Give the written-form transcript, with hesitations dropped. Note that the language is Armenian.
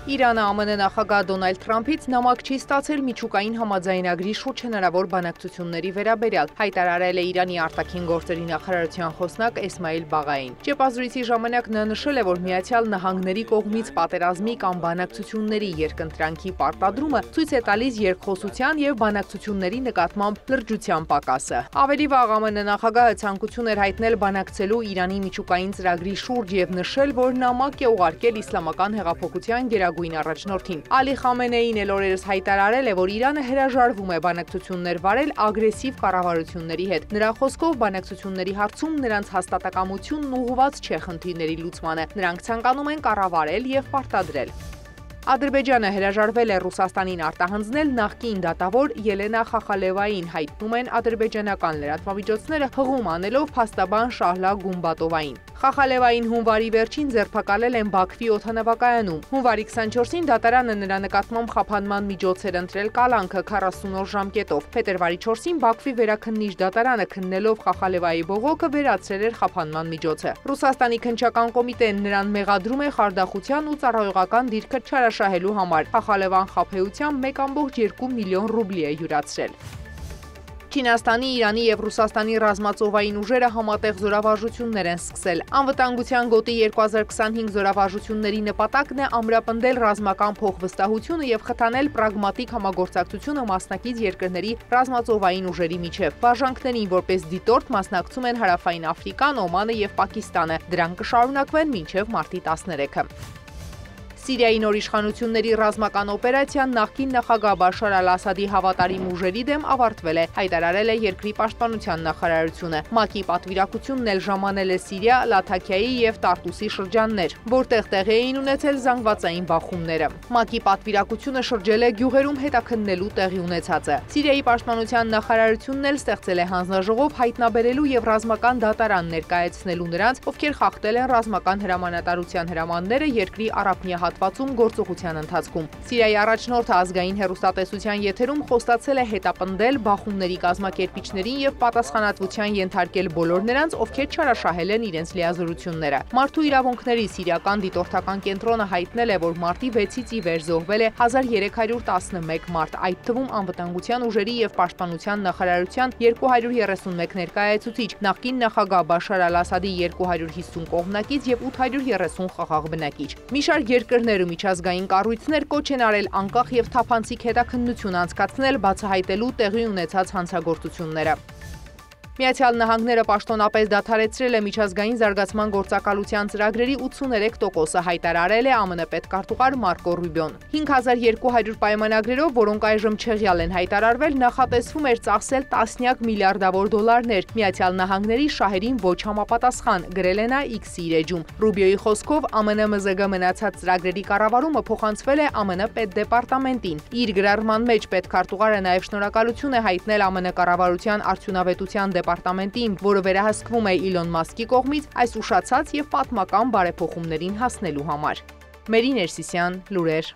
Իրանը ԱՄՆ նախագահ Դոնալդ Թրամփից նամակ չի ստացել միջուկային համաձայնագրի շուրջ հնարավոր բանակցությունների վերաբերյալ, հայտարարել է Իրանի արտաքին գործերի նախարարության խոսնակ Էսմայիլ Բաղային։ Ճեպազրույցի ժամանակ նա նշել է, որ Միացյալ Նահանգների կողմից պատերազմի կամ բանակցությունների երկընտրանքի պարտադրումը ցույց է տալիս երկխոսության եւ բանակցությունների նկատմամբ լրջության պակասը։ Ավելի վաղ ԱՄՆ նախագահը ցանկություն էր հայտնել բանակցելու Իրանի միջուկային ծրագրի շուրջ եւ նշել, որ նամակ է ուղարկել իսլամական հեղափոխության գերագույն առաջնորդին։ Ալի Խամենեին էլ օրերս հայտարարել է, որ Իրանը հրաժարվում է բանակցություններ վարել ագրեսիվ կառավարությունների հետ։ Նրա խոսքով բանակցությունների հարցում նրանց հաստատակամությունն ուղղված չէ խնդիրների լուծմանը։ Նրանք ցանկանում են կառավարել եւ պարտադրել։ Ադրբեջանը հրաժարվել է Ռուսաստանին արտահանձնել նախկին դատավոր Ելենա Խախալևային, հայտնում են ադրբեջանական լրատվամիջոցները հղում անելով փաստաբան Շահլա Գումբատովային։ Խախալևային հունվարի վերջին ձերբակալել են Բաքվի օդանավակայանում։ Հունվարի 24-ին դատարանը նրա նկատմամբ խափանման միջոց էր ընտրել կալանքը 40 օր ժամկետով։ Փետրվարի 4-ին Բաքվի վերաքննիչ դատարանը քննելով Խախալևայի բողոքը վերացրել էր խափանման միջոցը։ Ռուսաստանի քննչական կոմիտեն նրան մեղադրում է խարդախության ու ծառայողական դիրքը չարաշահելու համար։ Խախալևան խաբեությամբ 1.2 միլիոն ռուբլի է յուրացրել։ Չինաստանի, Իրանի եւ Ռուսաստանի ռազմածովային ուժերը համատեղ զորավարժություններ են սկսել։ Անվտանգության գոտի 2025 զորավարժությունների նպատակն է ամրապնդել ռազմական փոխվստահությունը եւ խթանել պրագմատիկ համագործակցությունը մասնակից երկրների ռազմածովային ուժերի միջև։ Վարժանքներին որպես դիտորդ մասնակցում են Հարավային Աֆրիկան, Օմանը եւ Պակիստանը։ Դրանք կշարունակվեն մինչեւ մարտի 13-ը։ Սիրիայի նոր իշխանությունների ռազմական օպերացիան նախկին նախագահ Բաշար Ալ-Ասադի հավատարիմ ուժերի դեմ ավարտվել է, հայտարարել է երկրի պաշտպանության նախարարությունը։ ՄԱԿ-ի պատվիրակությունն էլ ժամանել է Սիրիա, Լաթաքիայի եւ Տարտուսի շրջաններ, որտեղ տեղի էին ունեցել զանգվածային բախումները։ ՄԱԿ-ի պատվիրակությունը շրջել է գյուղերում հետաքննելու տեղի ունեցածը։ Սիրիայի պաշտպանության նախարարությունն էլ ստեղծել է հանձնաժողով հայտնաբերելու եւ ռազմական դատարան ներկայացնելու նրանց, ովքեր խախտել են ռազմական հրամանատարության հրամանները երկրի առափնյա հատվածում գործողության ընթացքում։ Սիրիայի առաջնորդը ազգային հեռուստատեսության եթերում խոստացել է հետապնդել բախումների կազմակերպիչներին եւ պատասխանատվության ենթարկել բոլոր նրանց, ովքեր չարաշահել են իրենց լիազորությունները։ Մարդու իրավունքների սիրիական դիտորդական կենտրոնը հայտնել է, որ մարտի 6-ից ի վեր զոհվել է 1311 մարդ, այդ թվում անվտանգության ուժերի եւ պաշտպանության նախարարության 231 ներկայացուցիչ, նախկին նախագահ Բաշար Ալ-Ասադի 250 կողմնակից եւ 830 խաղաղ բնակիչ։ Մի շարք երկրներ ու միջազգային կառույցներ կոչ են արել անկախ եւ թափանցիկ հետաքննություն անցկացնել բացահայտելու տեղի ունեցած հանցագործությունները։ Միացյալ Նահանգները պաշտոնապես դադարեցրել է միջազգային զարգացման գործակալության ծրագրերի 83%-ը, հայտարարել է ԱՄՆ պետքարտուղար Մարկո Ռուբիոն։ 5200 պայմանագրերով, որոնք այժմ չեղյալ են հայտարարվել, նախատեսվում էր ծախսել տասնյակ միլիարդավոր դոլարներ Միացյալ Նահանգների շահերին ոչ համապատասխան, գրել է նա X-ի իր էջում։ Ռուբիոյի խոսքով ԱՄՆ ՄԶԳ մնացած ծրագրերի կառավարումը փոխանցվել է ԱՄՆ պետդեպարտամենտին։ Իր գրառման մեջ պետքարտուղարը նաև շնորհակալություն է հայտնել ԱՄՆ կառավարության արդյունավետության դեպարտամենտին, որը վերահսկվում է Իլոն Մասկի կողմից այս ուշացած եւ պատմական բարեփոխումներին հասնելու համար։ Մերի Ներսիսյան, լուրեր։